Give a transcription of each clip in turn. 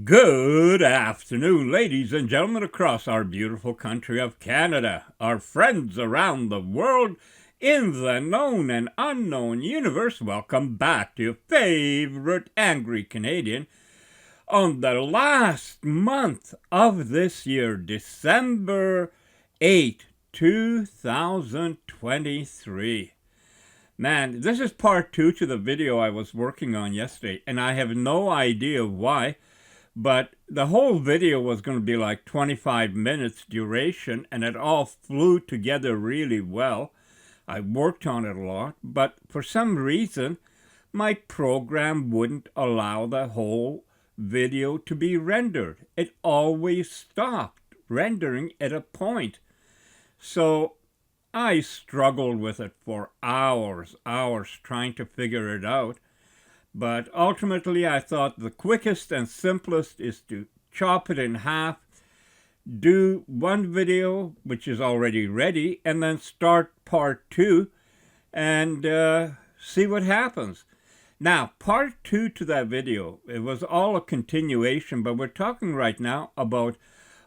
Good afternoon, ladies and gentlemen across our beautiful country of Canada, our friends around the world, in the known and unknown universe. Welcome back to your favorite angry Canadian on the last month of this year, December 8th, 2023. Man, this is part 2 to the video I was working on yesterday, and I have no idea why. But the whole video was going to be like 25 minutes duration, and it all flew together really well. I worked on it a lot, but for some reason, my program wouldn't allow the whole video to be rendered. It always stopped rendering at a point. So I struggled with it for hours trying to figure it out. But ultimately, I thought the quickest and simplest is to chop it in half, do one video, which is already ready, and then start part 2 and see what happens. Now, part 2 to that video, it was all a continuation, but we're talking right now about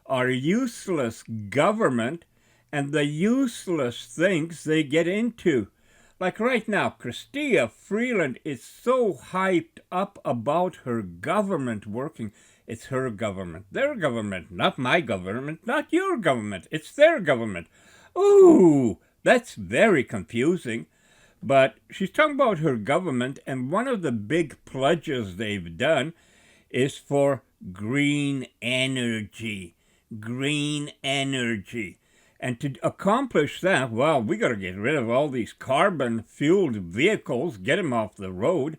our useless government and the useless things they get into. Like right now, Chrystia Freeland is so hyped up about her government working. It's her government, their government, not my government, not your government. It's their government. Ooh, that's very confusing. But she's talking about her government, and one of the big pledges they've done is for green energy. Green energy. And to accomplish that, well, we got to get rid of all these carbon-fueled vehicles, get them off the road,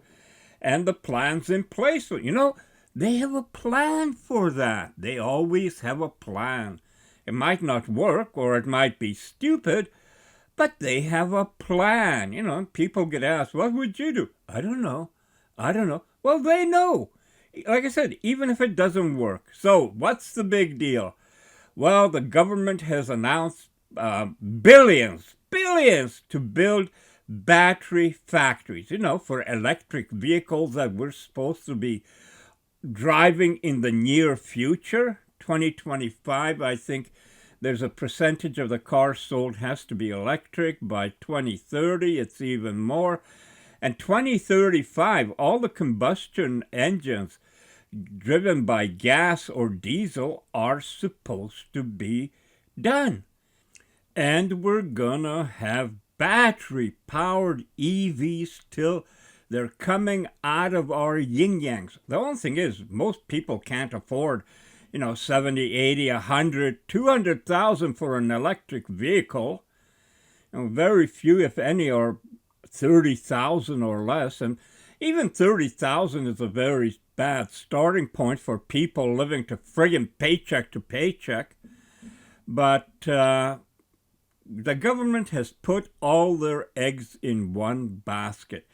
and the plan's in place. They have a plan for that. They always have a plan. It might not work, or it might be stupid, but they have a plan. People get asked, what would you do? I don't know. Well, they know. Like I said, even if it doesn't work. So what's the big deal? Well, the government has announced billions to build battery factories, for electric vehicles that we're supposed to be driving in the near future. 2025, I think there's a percentage of the cars sold has to be electric. By 2030, it's even more. And 2035, all the combustion engines driven by gas or diesel are supposed to be done. And we're gonna have battery-powered EVs till they're coming out of our yin-yangs. The only thing is, most people can't afford, 70, 80, 100, 200,000 for an electric vehicle. Very few, if any, are 30,000 or less. And even 30,000 is a very bad starting point for people living to friggin' paycheck to paycheck. But the government has put all their eggs in one basket.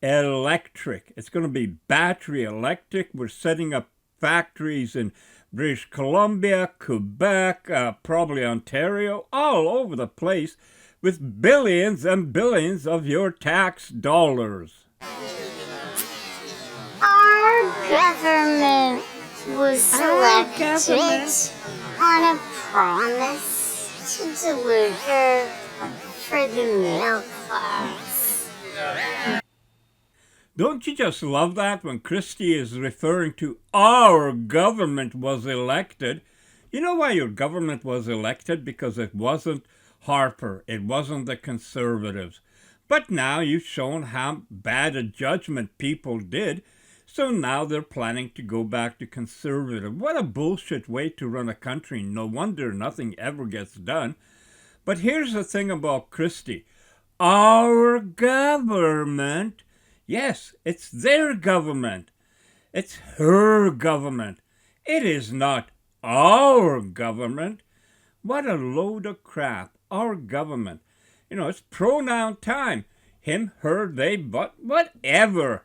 Electric. It's going to be battery electric. We're setting up factories in British Columbia, Quebec, probably Ontario, all over the place with billions and billions of your tax dollars. Our government was selected on a promise to deliver for the middle class. Don't you just love that when Christie is referring to our government was elected? You know why your government was elected? Because it wasn't Harper. It wasn't the Conservatives. But now you've shown how bad a judgment people did. So now they're planning to go back to Conservative. What a bullshit way to run a country. No wonder nothing ever gets done. But here's the thing about Christie. Our government, yes, it's their government. It's her government. It is not our government. What a load of crap. Our government. It's pronoun time. Him, her, they, but, whatever.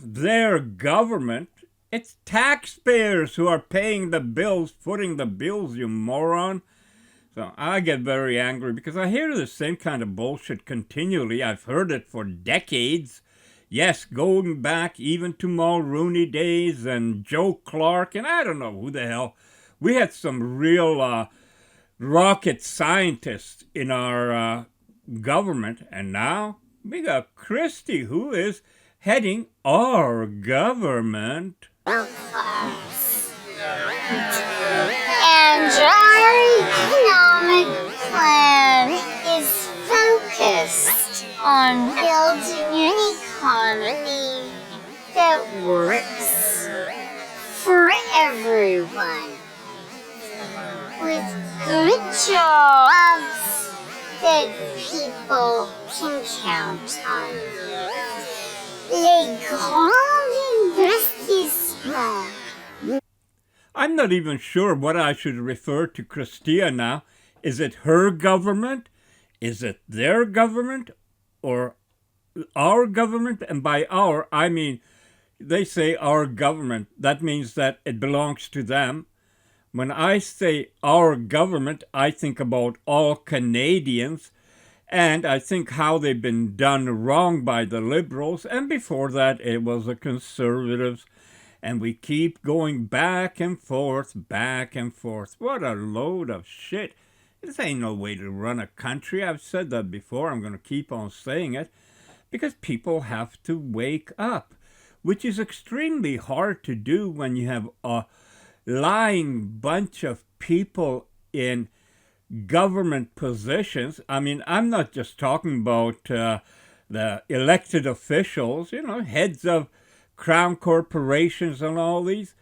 Their government. It's taxpayers who are paying the bills, footing the bills, you moron. So I get very angry because I hear the same kind of bullshit continually. I've heard it for decades. Yes, going back even to Mulrooney days and Joe Clark, and I don't know who the hell. We had some real rocket scientists in our government, and now we got Christie, who is heading our government. And our economic plan is focused on building an economy that works for everyone, with good jobs that people can count on. Les grands investissements. I'm not even sure what I should refer to Christia now. Is it her government? Is it their government? Or our government? And by our, I mean, they say our government. That means that it belongs to them. When I say our government, I think about all Canadians, and I think how they've been done wrong by the Liberals, and before that it was the Conservatives, and we keep going back and forth, back and forth. What a load of shit. This ain't no way to run a country. I've said that before. I'm going to keep on saying it, because people have to wake up, which is extremely hard to do when you have a lying bunch of people in government positions. I mean, I'm not just talking about the elected officials, heads of crown corporations and all these.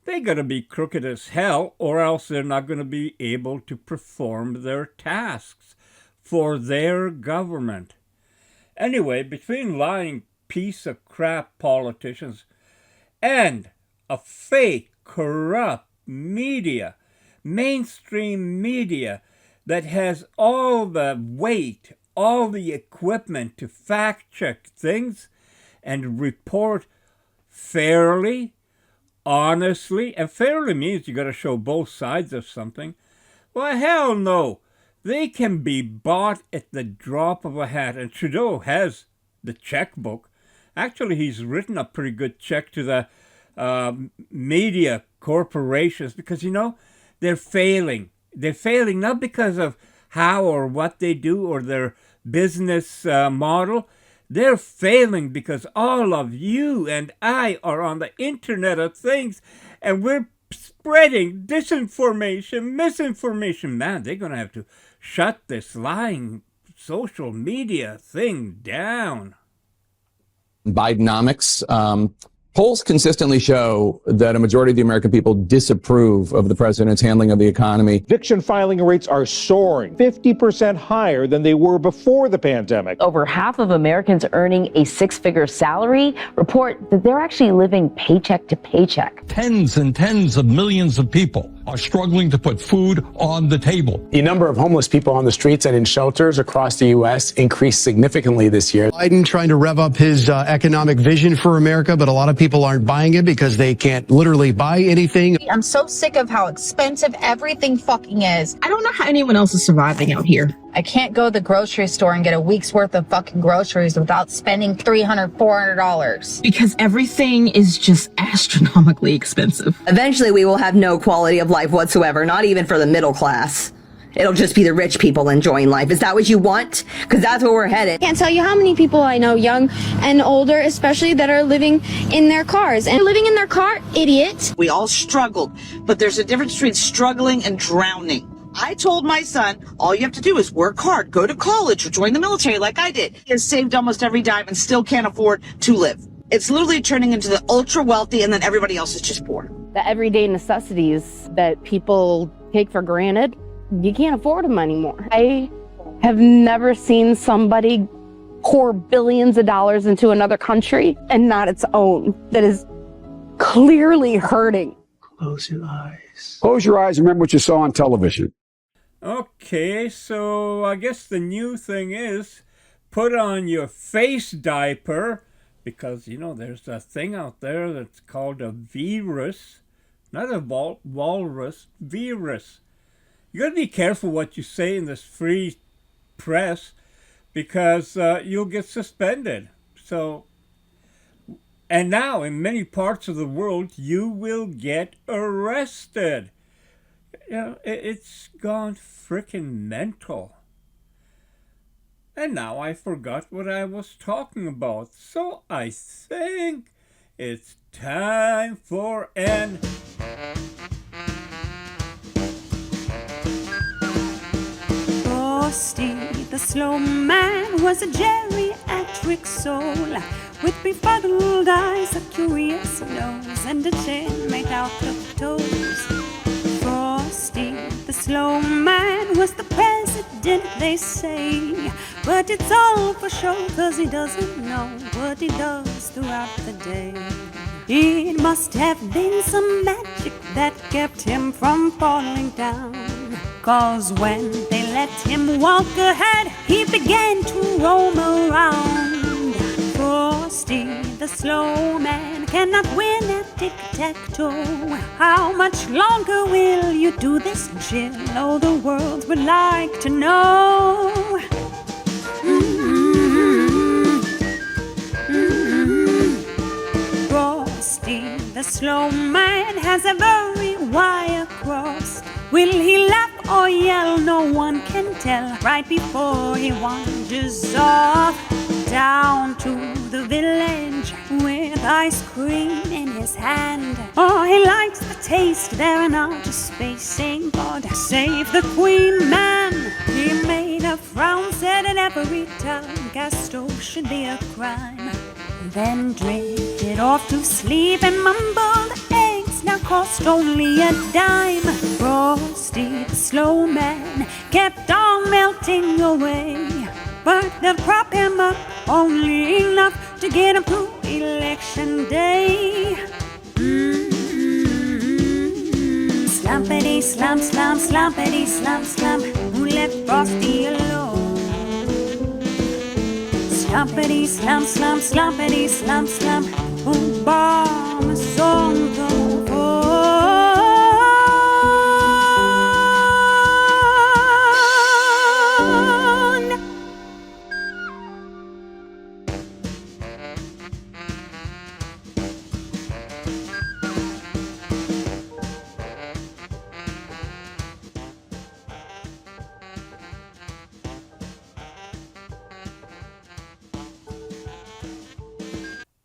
They got to be crooked as hell, or else they're not going to be able to perform their tasks for their government. Anyway, between lying piece of crap politicians and a fake, corrupt media, mainstream media that has all the weight, all the equipment to fact check things and report fairly, honestly, and fairly means you got to show both sides of something. Well, hell no. They can be bought at the drop of a hat, and Trudeau has the checkbook. Actually, he's written a pretty good check to the media corporations, because, they're failing. They're failing not because of how or what they do or their business model. They're failing because all of you and I are on the Internet of Things, and we're spreading disinformation, misinformation. Man, they're going to have to shut this lying social media thing down. Bidenomics. Polls consistently show that a majority of the American people disapprove of the president's handling of the economy. Eviction filing rates are soaring, 50% higher than they were before the pandemic. Over half of Americans earning a six-figure salary report that they're actually living paycheck to paycheck. Tens and tens of millions of people are struggling to put food on the table. The number of homeless people on the streets and in shelters across the U.S. increased significantly this year. Biden trying to rev up his economic vision for America, but a lot of people aren't buying it because they can't literally buy anything. I'm so sick of how expensive everything fucking is. I don't know how anyone else is surviving out here. I can't go to the grocery store and get a week's worth of fucking groceries without spending $300, $400. Because everything is just astronomically expensive. Eventually, we will have no quality of life whatsoever, not even for the middle class. It'll just be the rich people enjoying life. Is that what you want? Because that's where we're headed. Can't tell you how many people I know, young and older, especially, that are living in their cars. And living in their car, idiot. We all struggled, but there's a difference between struggling and drowning. I told my son, all you have to do is work hard, go to college, or join the military like I did. He has saved almost every dime and still can't afford to live. It's literally turning into the ultra wealthy, and then everybody else is just poor. The everyday necessities that people take for granted, you can't afford them anymore. I have never seen somebody pour billions of dollars into another country and not its own. That is clearly hurting. Close your eyes. Close your eyes and remember what you saw on television. Okay, so I guess the new thing is put on your face diaper, because, there's a thing out there that's called a virus, not a walrus, virus. You got to be careful what you say in this free press, because you'll get suspended. So And now in many parts of the world, you will get arrested. You know, it's gone frickin' mental. And now I forgot what I was talking about. So I think it's time for an... Frosty the slow man was a geriatric soul with befuddled eyes, a curious nose, and a chin made out of toes. Frosty the slow man was the president, they say, but it's all for show, 'cause he doesn't know what he does throughout the day. It must have been some magic that kept him from falling down, 'cause when they let him walk ahead, he began to roam around. Frosty the slow man cannot win at tic-tac-toe. How much longer will you do this, Jill? Oh, the world would like to know. Frosty the slow man has a very wire cross. Will he laugh or yell? No one can tell. Right before he wanders off down to the village with ice cream in his hand. Oh, he likes the taste there in outer space, saying, God save the Queen, man. He made a frown, said in every town gas stove should be a crime. Then drifted off to sleep and mumbled, eggs now cost only a dime. Frosty the slow man kept on melting away, but they'll prop him up only enough to get him through election day. Slumpity slump, slump, slumpity slump, slump. Who left Frosty alone? Slumpity slump, slump, slumpity slump, slump. Who bomb a song go for?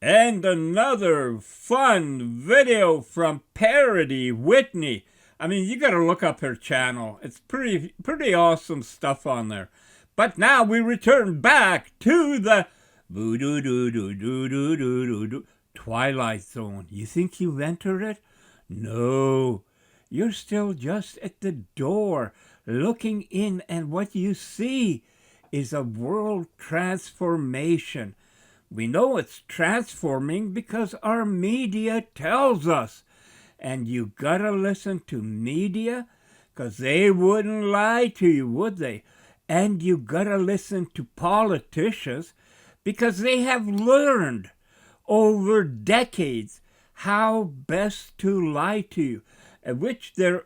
And another fun video from Parody Whitney. I mean, you gotta look up her channel. It's pretty awesome stuff on there. But now we return back to the Twilight Zone. You think you've entered it? No. You're still just at the door, looking in, and what you see is a world transformation. We know it's transforming because our media tells us. And you gotta listen to media, because they wouldn't lie to you, would they? And you gotta listen to politicians, because they have learned over decades how best to lie to you. At which there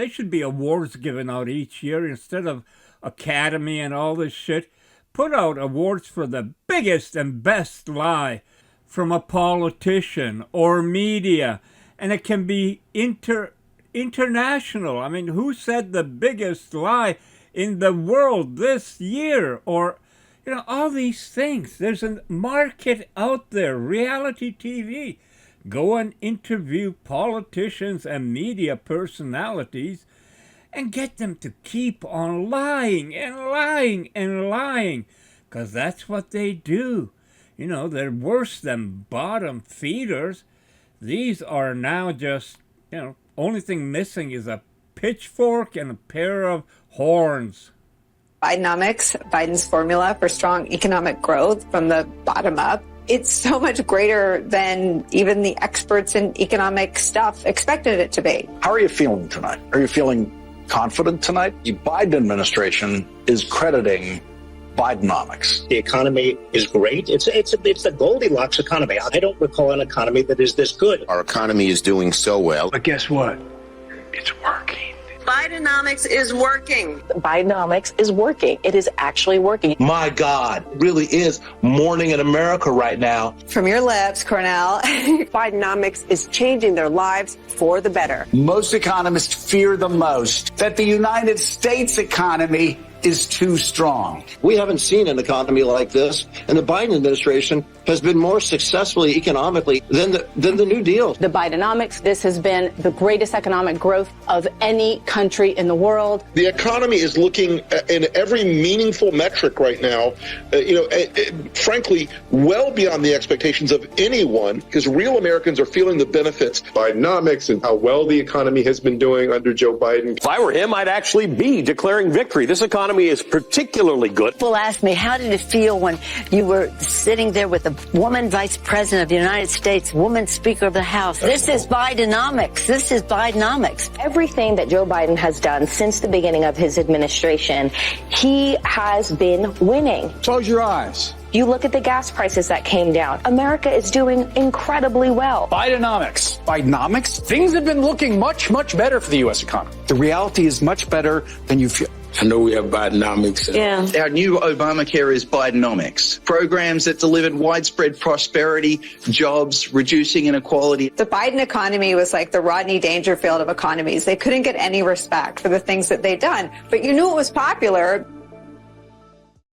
should be awards given out each year instead of Academy and all this shit. Put out awards for the biggest and best lie from a politician or media. And it can be international. I mean, who said the biggest lie in the world this year? Or, you know, all these things. There's a market out there, reality TV. Go and interview politicians and media personalities and get them to keep on lying and lying and lying, because that's what they do. You know, they're worse than bottom feeders. These are now just, you know, only thing missing is a pitchfork and a pair of horns. Bidenomics, Biden's formula for strong economic growth from the bottom up, it's so much greater than even the experts in economic stuff expected it to be. How are you feeling tonight? Are you feeling confident tonight? The Biden administration is crediting Bidenomics. The economy is great. It's the Goldilocks economy. I don't recall an economy that is this good. Our economy is doing so well. But guess what? It's working. Bidenomics is working. Bidenomics is working. It is actually working. My God, really is morning in America right now. From your lips, Cornell. Bidenomics is changing their lives for the better. Most economists fear the most that the United States economy is too strong. We haven't seen an economy like this, and the Biden administration has been more successfully economically than the New Deal. The Bidenomics, this has been the greatest economic growth of any country in the world. The economy is looking in every meaningful metric right now, frankly, well beyond the expectations of anyone, because real Americans are feeling the benefits. Bidenomics and how well the economy has been doing under Joe Biden. If I were him, I'd actually be declaring victory. This economy is particularly good. People ask me, how did it feel when you were sitting there with a woman vice president of the United States, woman speaker of the House? This is Bidenomics. This is Bidenomics. Everything that Joe Biden has done since the beginning of his administration, he has been winning. Close your eyes. You look at the gas prices that came down. America is doing incredibly well. Bidenomics. Bidenomics? Things have been looking much, much better for the U.S. economy. The reality is much better than you feel. I know we have Bidenomics. Yeah. Our new Obamacare is Bidenomics. Programs that delivered widespread prosperity, jobs, reducing inequality. The Biden economy was like the Rodney Dangerfield of economies. They couldn't get any respect for the things that they'd done. But you knew it was popular